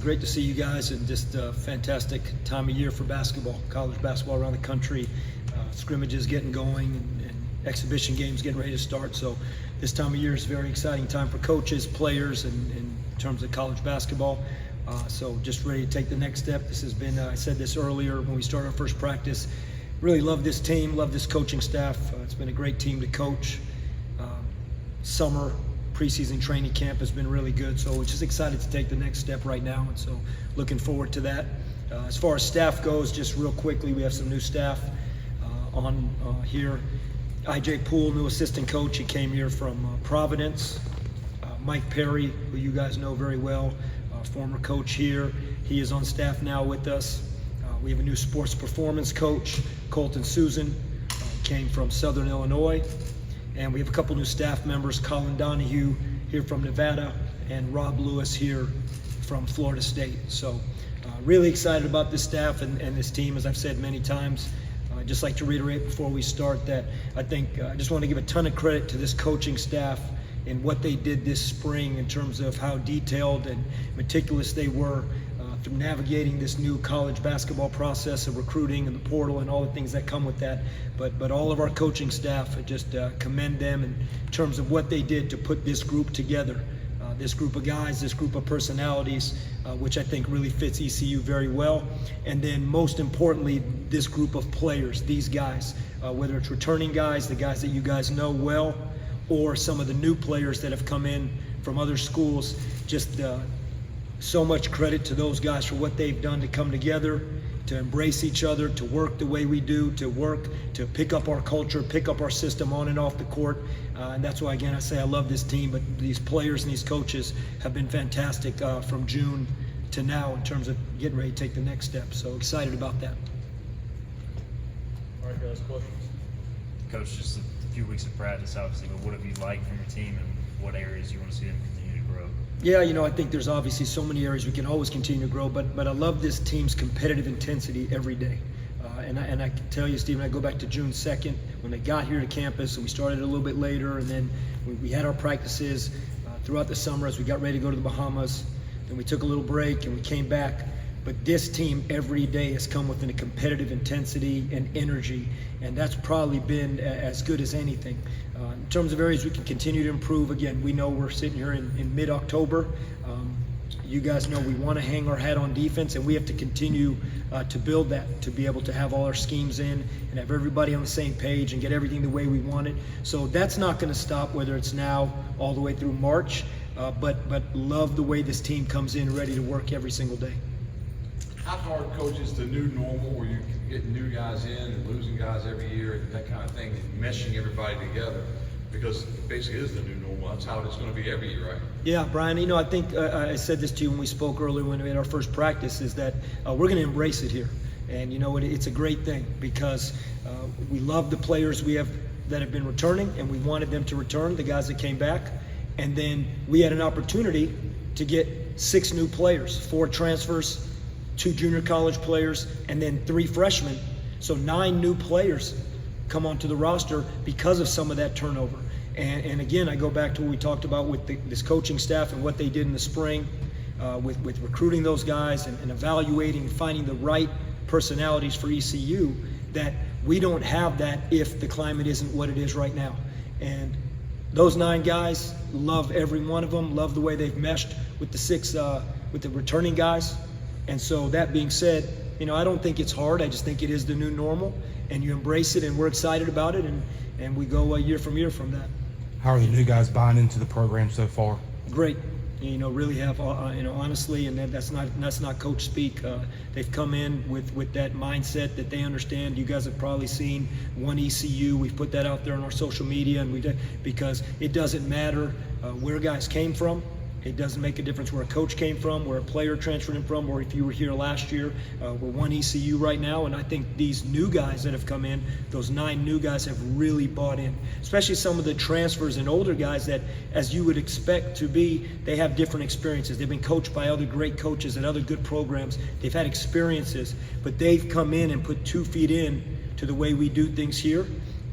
great to see you guys, and just a fantastic time of year for basketball, college basketball around the country. Scrimmages getting going and exhibition games getting ready to start. So this time of year is a very exciting time for coaches, players, and in terms of college basketball. So just ready to take the next step. This has been, I said this earlier when we started our first practice, really love this team, love this coaching staff. It's been a great team to coach. Summer preseason training camp has been really good, so we're just excited to take the next step right now, and so looking forward to that. As far as staff goes, just real quickly, we have some new staff on here. I.J. Poole, new assistant coach. He came here from Providence. Mike Perry, who you guys know very well, former coach here. He is on staff now with us. We have a new sports performance coach, Colton Susan, came from Southern Illinois. And we have a couple new staff members, Colin Donahue here from Nevada, and Rob Lewis here from Florida State. So really excited about this staff and this team, as I've said many times. I'd just like to reiterate before we start that I think I just want to give a ton of credit to this coaching staff and what they did this spring in terms of how detailed and meticulous they were through navigating this new college basketball process of recruiting and the portal and all the things that come with that. But all of our coaching staff, I just commend them in terms of what they did to put this group together. This group of guys, this group of personalities, which I think really fits ECU very well. And then most importantly, this group of players, these guys, whether it's returning guys, the guys that you guys know well, or some of the new players that have come in from other schools. Just so much credit to those guys for what they've done to come together, to embrace each other, to work the way we do, to pick up our culture, pick up our system on and off the court. And that's why, again, I say I love this team, but these players and these coaches have been fantastic from June to now in terms of getting ready to take the next step. So excited about that. All right, guys, questions? Coach, just a few weeks of practice, obviously, but what have you liked from your team and what areas you want to see them continue to grow? Yeah, I think there's obviously so many areas we can always continue to grow, but I love this team's competitive intensity every day. And I can tell you, Stephen, I go back to June 2nd when they got here to campus, and we started a little bit later, and then we had our practices throughout the summer as we got ready to go to the Bahamas. Then we took a little break and we came back. But this team every day has come within a competitive intensity and energy, and that's probably been as good as anything. In terms of areas we can continue to improve, again, we know we're sitting here in mid-October. You guys know we want to hang our hat on defense, and we have to continue to build that, to be able to have all our schemes in and have everybody on the same page and get everything the way we want it. So that's not going to stop, whether it's now all the way through March, but love the way this team comes in ready to work every single day. How hard, Coach, is the new normal where you get new guys in and losing guys every year and that kind of thing, and meshing everybody together? Because it basically is the new normal. That's how it's going to be every year, right? Yeah, Brian, I think I said this to you when we spoke earlier when we had our first practice, is that we're going to embrace it here. And it's a great thing because we love the players we have that have been returning, and we wanted them to return, the guys that came back. And then we had an opportunity to get 6 new players, 4 transfers, 2 junior college players, and then 3 freshmen. So 9 new players come onto the roster because of some of that turnover. And again, I go back to what we talked about with this coaching staff and what they did in the spring with recruiting those guys and evaluating and finding the right personalities for ECU, that we don't have that if the climate isn't what it is right now. And those 9 guys, love every one of them, love the way they've meshed with the 6, with the returning guys. And so that being said, I don't think it's hard. I just think it is the new normal, and you embrace it, and we're excited about it, and we go year from year from that. How are the new guys buying into the program so far? Great. Really have, honestly, and that's not coach speak. They've come in with that mindset that they understand. You guys have probably seen One ECU. We've put that out there on our social media, and because it doesn't matter where guys came from. It doesn't make a difference where a coach came from, where a player transferred in from, or if you were here last year. We're One ECU right now, and I think these new guys that have come in, those 9 new guys have really bought in, especially some of the transfers and older guys that, as you would expect to be, they have different experiences. They've been coached by other great coaches at other good programs. They've had experiences, but they've come in and put 2 feet in to the way we do things here.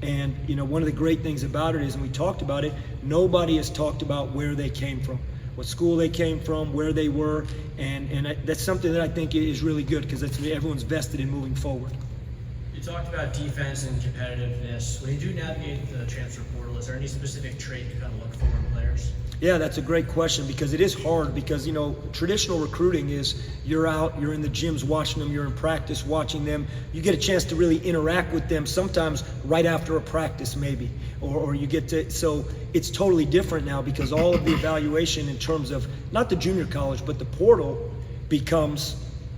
And one of the great things about it is, and we talked about it, nobody has talked about where they came from. what school they came from, where they were, and that's something that I think is really good because everyone's vested in moving forward. You talked about defense and competitiveness. When you do navigate the transfer portal, is there any specific trait you kind of look for in players? Yeah, that's a great question because it is hard because, traditional recruiting is you're out, you're in the gyms watching them, you're in practice watching them. You get a chance to really interact with them sometimes right after a practice maybe, or you get to, so it's totally different now because all of the evaluation in terms of not the junior college, but the portal becomes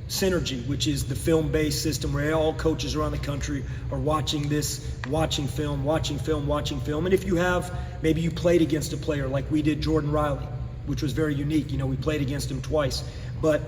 Synergy, which is the film-based system where all coaches around the country are watching film. And if maybe you played against a player like we did Jordan Riley, which was very unique. We played against him twice. But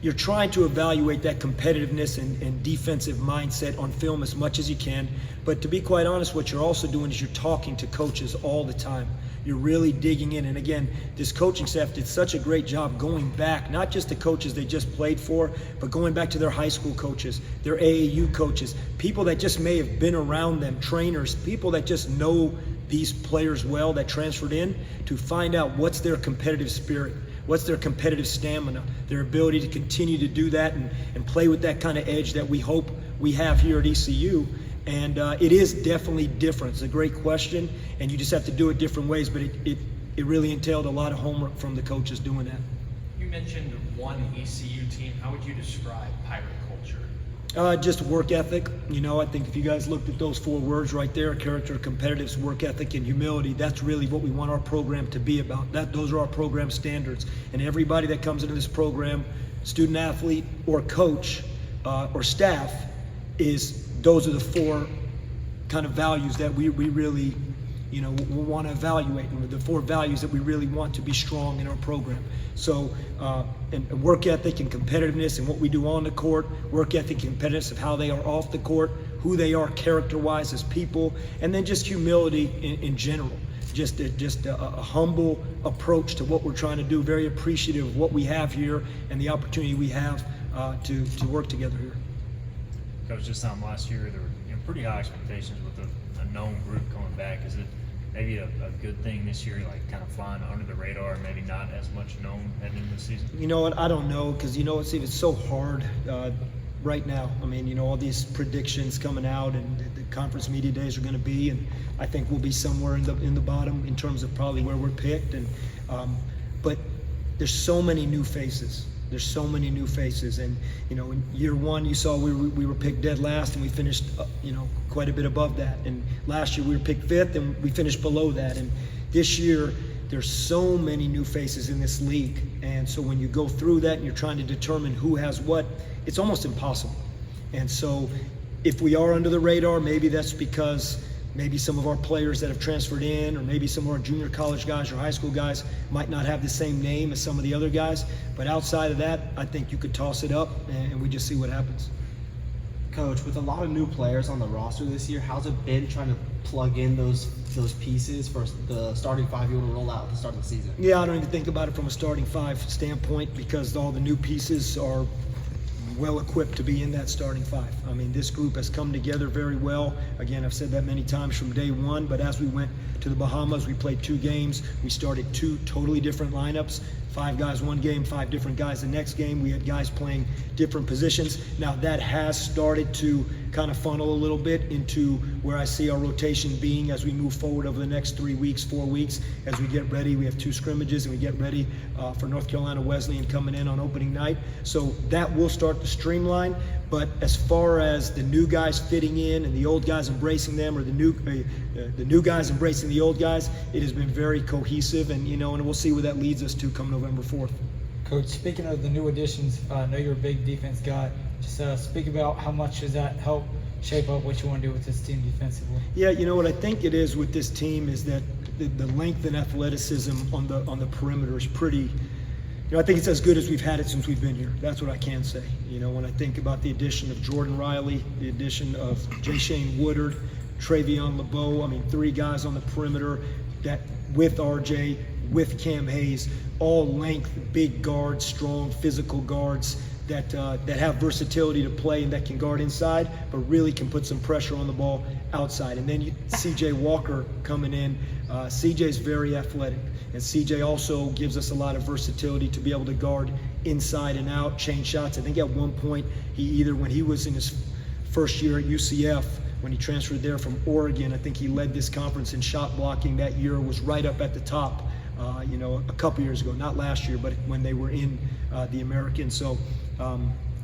you're trying to evaluate that competitiveness and defensive mindset on film as much as you can. But to be quite honest, what you're also doing is you're talking to coaches all the time. You're really digging in. And again, this coaching staff did such a great job going back, not just the coaches they just played for, but going back to their high school coaches, their AAU coaches, people that just may have been around them, trainers, people that just know these players well that transferred in, to find out what's their competitive spirit, what's their competitive stamina, their ability to continue to do that and play with that kind of edge that we hope we have here at ECU. And it is definitely different. It's a great question, and you just have to do it different ways, but it really entailed a lot of homework from the coaches doing that. You mentioned one ECU team. How would you describe Pirate culture? Just work ethic. I think if you guys looked at those 4 words right there, character, competitiveness, work ethic, and humility, that's really what we want our program to be about. Those are our program standards. And everybody that comes into this program, student athlete or coach or staff, those are the 4 kind of values that we really, want to evaluate, and the 4 values that we really want to be strong in our program. So, and work ethic and competitiveness and what we do on the court, work ethic and competitiveness of how they are off the court, who they are character-wise as people, and then just humility in general. Just a humble approach to what we're trying to do, very appreciative of what we have here and the opportunity we have to work together here. Coach, this time last year, there were pretty high expectations with a known group coming back. Is it maybe a good thing this year, like kind of flying under the radar, maybe not as much known heading into the season? You know what? I don't know, because it's so hard right now. I mean, all these predictions coming out, and the conference media days are going to be, and I think we'll be somewhere in the bottom in terms of probably where we're picked. And but there's so many new faces. And in year 1 you saw we were picked dead last, and we finished quite a bit above that. And last year we were picked 5th, and we finished below that. And this year there's so many new faces in this league, and so when you go through that and you're trying to determine who has what, it's almost impossible. And so if we are under the radar, maybe that's because maybe some of our players that have transferred in, or maybe some of our junior college guys or high school guys might not have the same name as some of the other guys. But outside of that, I think you could toss it up and we just see what happens. Coach, with a lot of new players on the roster this year, how's it been trying to plug in those pieces for the starting 5 you want to roll out at the start of the season? Yeah, I don't even think about it from a starting 5 standpoint, because all the new pieces are well equipped to be in that starting 5. I mean, this group has come together very well. Again, I've said that many times from day 1, but as we went to the Bahamas, we played 2 games. We started 2 totally different lineups. 5 guys one game, 5 different guys the next game. We had guys playing different positions. Now that has started to kind of funnel a little bit into where I see our rotation being as we move forward over the next 3 weeks, 4 weeks, as we get ready. We have 2 scrimmages, and we get ready for North Carolina Wesleyan coming in on opening night. So that will start to streamline. But as far as the new guys fitting in and the old guys embracing them, or the new guys embracing the old guys, it has been very cohesive, and and we'll see where that leads us to come November 4th. Coach, speaking of the new additions, I know you're a big defense guy. Just speak about how much does that help shape up what you want to do with this team defensively? Yeah, what I think it is with this team is that the length and athleticism on the perimeter is pretty. I think it's as good as we've had it since we've been here. That's what I can say. When I think about the addition of Jordan Riley, the addition of J. Shane Woodard, Travion LeBeau, 3 guys on the perimeter that with RJ, with Cam Hayes, all length, big guards, strong physical guards that have versatility to play and that can guard inside, but really can put some pressure on the ball outside. And then CJ Walker coming in. CJ's very athletic, and CJ also gives us a lot of versatility to be able to guard inside and out, change shots. I think at one point when he was in his first year at UCF, when he transferred there from Oregon, I think he led this conference in shot blocking that year, was right up at the top, a couple years ago, not last year, but when they were in the American. So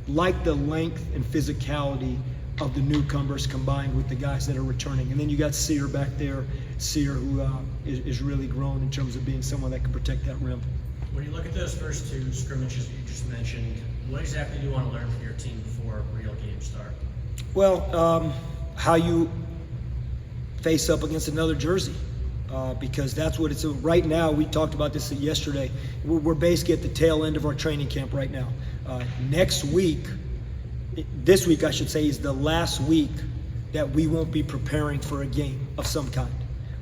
like the length and physicality of the newcomers combined with the guys that are returning. And then you got Sear back there, who is really grown in terms of being someone that can protect that rim. When you look at those first two scrimmages you just mentioned, what exactly do you want to learn from your team before real games start? Well, how you face up against another jersey, because that's what it's. Right now, we talked about this yesterday. We're basically at the tail end of our training camp right now. This week I should say, is the last week that we won't be preparing for a game of some kind.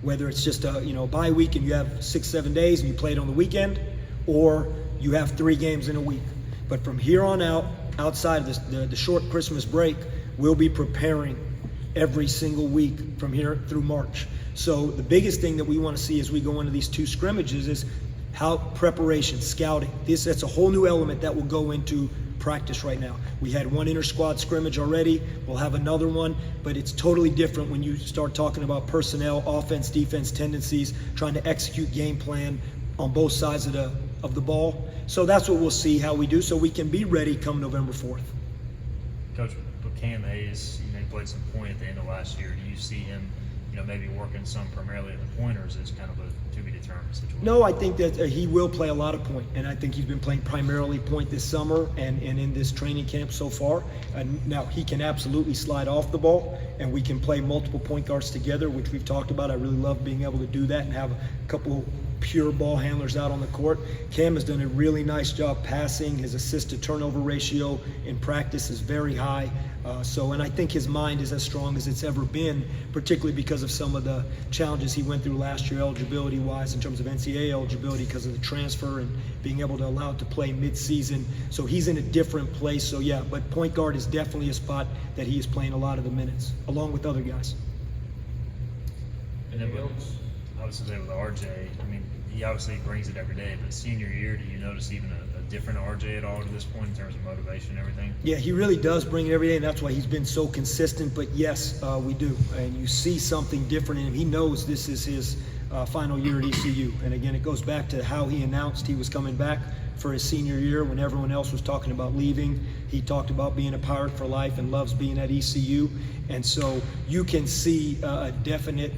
Whether it's just a bye week and you have 6-7 days and you play it on the weekend, or you have 3 games in a week. But from here on out, outside of the short Christmas break, we'll be preparing every single week from here through March. So the biggest thing that we want to see as we go into these 2 scrimmages is how preparation, scouting. That's a whole new element that will go into practice right now. We had one inter-squad scrimmage already. We'll have another one, but it's totally different when you start talking about personnel, offense, defense tendencies, trying to execute game plan on both sides of the ball. So that's what we'll see how we do, so we can be ready come November 4th. Coach, with Cam Hayes, he played some point at the end of last year. Do you see him, maybe working some primarily at the point, or is this kind of a to-be-determined situation? No, I think that he will play a lot of point, and I think he's been playing primarily point this summer and in this training camp so far. Now, he can absolutely slide off the ball, and we can play multiple point guards together, which we've talked about. I really love being able to do that and have a couple pure ball handlers out on the court. Cam has done a really nice job passing. His assist-to-turnover ratio in practice is very high. And I think his mind is as strong as it's ever been, particularly because of some of the challenges he went through last year eligibility-wise in terms of NCAA eligibility because of the transfer and being able to allow it to play mid-season. So he's in a different place. So yeah, but point guard is definitely a spot that he is playing a lot of the minutes, along with other guys. And then obviously with RJ, he obviously brings it every day, but senior year, do you notice even a different RJ at all to this point in terms of motivation and everything? Yeah, he really does bring it every day, and that's why he's been so consistent. But yes, we do. And you see something different in him. He knows this is his final year at ECU. And again, it goes back to how he announced he was coming back for his senior year when everyone else was talking about leaving. He talked about being a Pirate for life and loves being at ECU. And so you can see a definite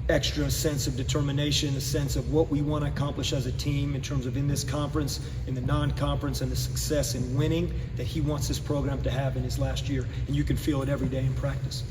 extra sense of determination, a sense of what we want to accomplish as a team in terms of in this conference, in the non-conference, and the success in winning that he wants this program to have in his last year. And you can feel it every day in practice.